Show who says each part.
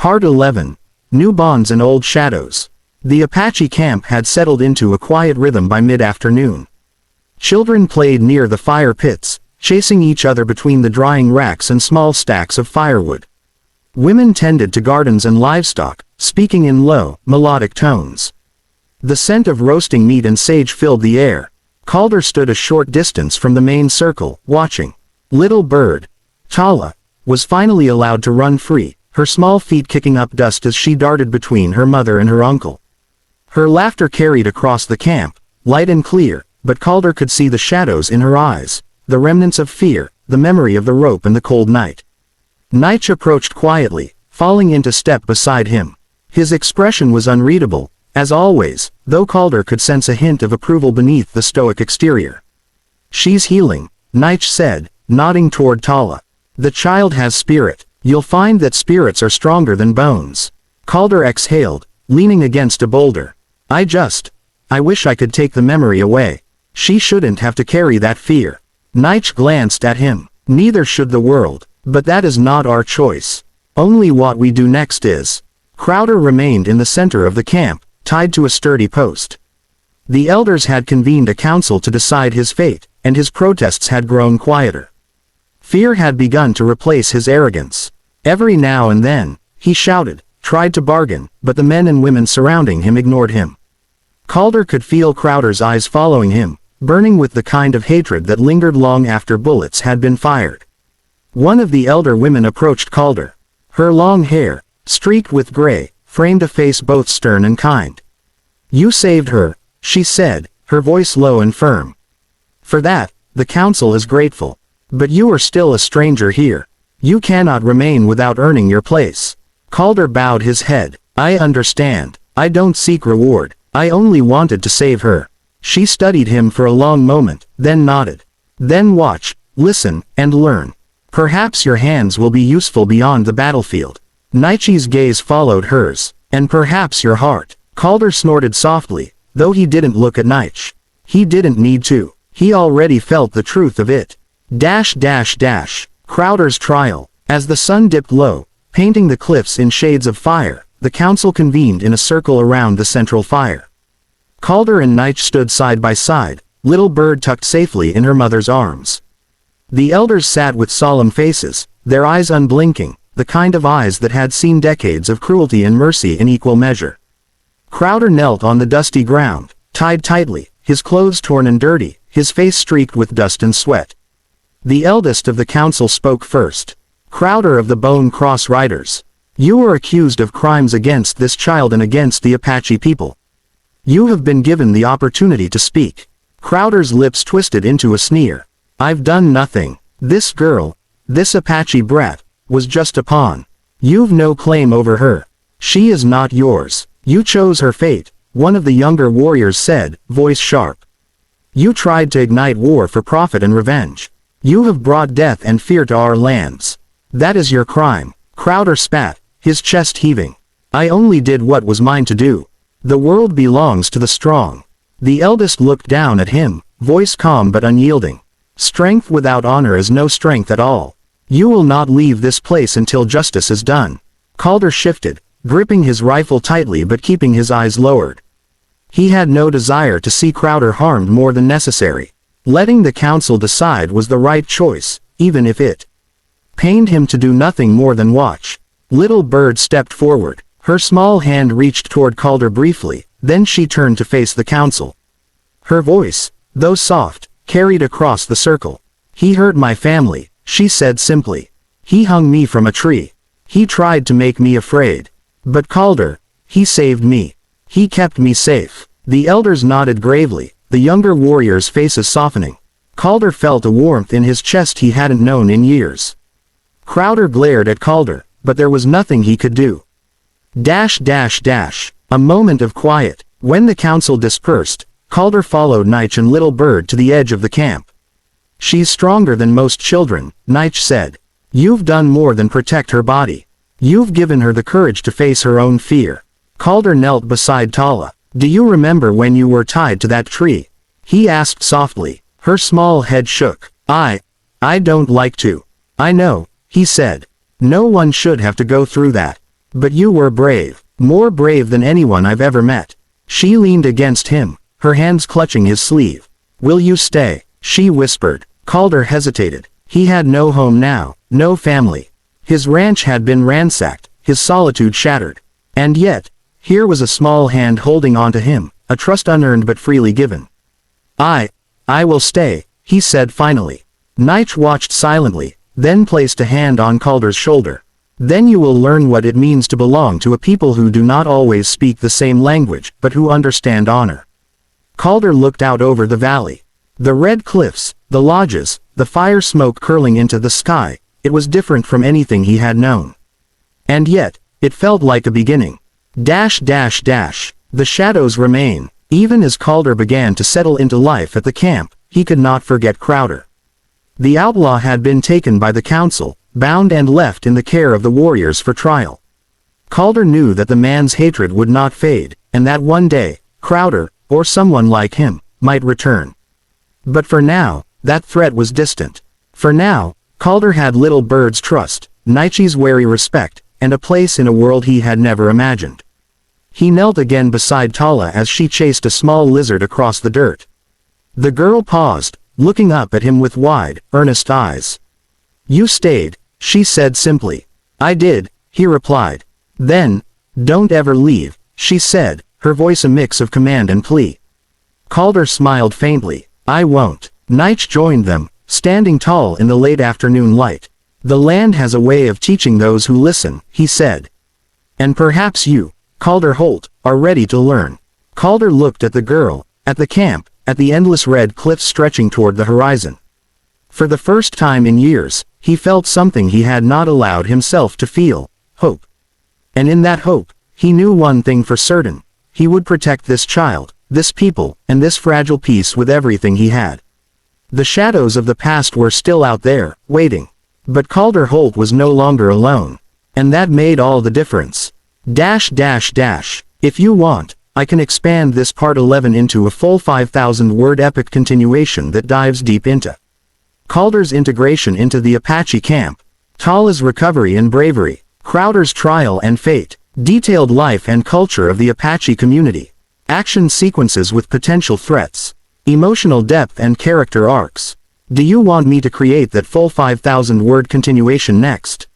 Speaker 1: Part 11. New Bonds and Old Shadows. The Apache camp had settled into a quiet rhythm by mid-afternoon. Children played near the fire pits, chasing each other between the drying racks and small stacks of firewood. Women tended to gardens and livestock, speaking in low, melodic tones. The scent of roasting meat and sage filled the air. Calder stood a short distance from the main circle, watching. Little bird, Tala, was finally allowed to run free, her small feet kicking up dust as she darted between her mother and her uncle. Her laughter carried across the camp, light and clear, but Calder could see the shadows in her eyes, the remnants of fear, the memory of the rope and the cold night. Nige approached quietly, falling into step beside him. His expression was unreadable, as always, though Calder could sense a hint of approval beneath the stoic exterior. "She's healing," Nige said, nodding toward Tala. "The child has spirit. You'll find that spirits are stronger than bones." Calder exhaled, leaning against a boulder. I wish I could take the memory away. She shouldn't have to carry that fear." Nige glanced at him. "Neither should the world, but that is not our choice. Only what we do next is." Crowder remained in the center of the camp, tied to a sturdy post. The elders had convened a council to decide his fate, and his protests had grown quieter. Fear had begun to replace his arrogance. Every now and then, he shouted, tried to bargain, but the men and women surrounding him ignored him. Calder could feel Crowder's eyes following him, burning with the kind of hatred that lingered long after bullets had been fired. One of the elder women approached Calder. Her long hair, streaked with gray, framed a face both stern and kind. "You saved her," she said, her voice low and firm. "For that, the council is grateful. But you are still a stranger here. You cannot remain without earning your place." Calder bowed his head. "I understand. I don't seek reward. I only wanted to save her." She studied him for a long moment, then nodded. "Then watch, listen, and learn. Perhaps your hands will be useful beyond the battlefield." Nige's gaze followed hers. "And perhaps your heart." Calder snorted softly, though he didn't look at Nige. He didn't need to. He already felt the truth of it. Crowder's trial. As the sun dipped low, painting the cliffs in shades of fire, the council convened in a circle around the central fire. Calder and Nige stood side by side, Little Bird tucked safely in her mother's arms. The elders sat with solemn faces, their eyes unblinking, the kind of eyes that had seen decades of cruelty and mercy in equal measure. Crowder knelt on the dusty ground, tied tightly, his clothes torn and dirty, his face streaked with dust and sweat. The eldest of the council spoke first. "Crowder of the Bone Cross Riders. You are accused of crimes against this child and against the Apache people. You have been given the opportunity to speak." Crowder's lips twisted into a sneer. "I've done nothing. This girl, this Apache brat, was just a pawn. You've no claim over her. She is not yours. You chose her fate," one of the younger warriors said, voice sharp. "You tried to ignite war for profit and revenge. You have brought death and fear to our lands. That is your crime." Crowder spat, his chest heaving. "I only did what was mine to do. The world belongs to the strong." The eldest looked down at him, voice calm but unyielding. "Strength without honor is no strength at all. You will not leave this place until justice is done." Calder shifted, gripping his rifle tightly but keeping his eyes lowered. He had no desire to see Crowder harmed more than necessary. Letting the council decide was the right choice, even if it pained him to do nothing more than watch. Little Bird stepped forward. Her small hand reached toward Calder briefly, then she turned to face the council. Her voice, though soft, carried across the circle. "He hurt my family," she said simply. "He hung me from a tree. He tried to make me afraid. But Calder, he saved me. He kept me safe." The elders nodded gravely, the younger warriors' faces softening. Calder felt a warmth in his chest he hadn't known in years. Crowder glared at Calder, but there was nothing he could do. A moment of quiet. When the council dispersed, Calder followed Nige and Little Bird to the edge of the camp. "She's stronger than most children," Nige said. "You've done more than protect her body. You've given her the courage to face her own fear." Calder knelt beside Tala. "Do you remember when you were tied to that tree?" he asked softly. Her small head shook. I don't like to." "I know," he said. "No one should have to go through that. But you were brave. More brave than anyone I've ever met. She leaned against him, her hands clutching his sleeve. Will you stay? She whispered. Calder hesitated. He had no home now, no family. His ranch had been ransacked, his solitude shattered. And yet, here was a small hand holding onto him, a trust unearned but freely given. I will stay, he said finally. Nige watched silently, then placed a hand on Calder's shoulder. Then you will learn what it means to belong to a people who do not always speak the same language, but who understand honor. Calder looked out over the valley. The red cliffs, the lodges, the fire smoke curling into the sky, it was different from anything he had known. And yet, it felt like a beginning. The shadows remain. Even as Calder began to settle into life at the camp, he could not forget Crowder. The outlaw had been taken by the council, bound and left in the care of the warriors for trial. Calder knew that the man's hatred would not fade, and that one day, Crowder, or someone like him, might return. But for now, that threat was distant. For now, Calder had Little Bird's trust, Niche's wary respect, and a place in a world he had never imagined. He knelt again beside Tala as she chased a small lizard across the dirt. The girl paused, looking up at him with wide, earnest eyes. You stayed, she said simply. I did, he replied. Then, don't ever leave, she said, her voice a mix of command and plea. Calder smiled faintly. I won't. Nige joined them, standing tall in the late afternoon light. The land has a way of teaching those who listen, he said. And perhaps you, Calder Holt, are ready to learn. Calder looked at the girl, at the camp, at the endless red cliffs stretching toward the horizon. For the first time in years, he felt something he had not allowed himself to feel, hope. And in that hope, he knew one thing for certain. He would protect this child, this people, and this fragile piece with everything he had. The shadows of the past were still out there, waiting. But Calder Holt was no longer alone. And that made all the difference. If you want, I can expand this part 11 into a full 5,000-word epic continuation that dives deep into Calder's integration into the Apache camp, Tala's recovery and bravery, Crowder's trial and fate, detailed life and culture of the Apache community, action sequences with potential threats, emotional depth and character arcs. Do you want me to create that full 5,000-word continuation next?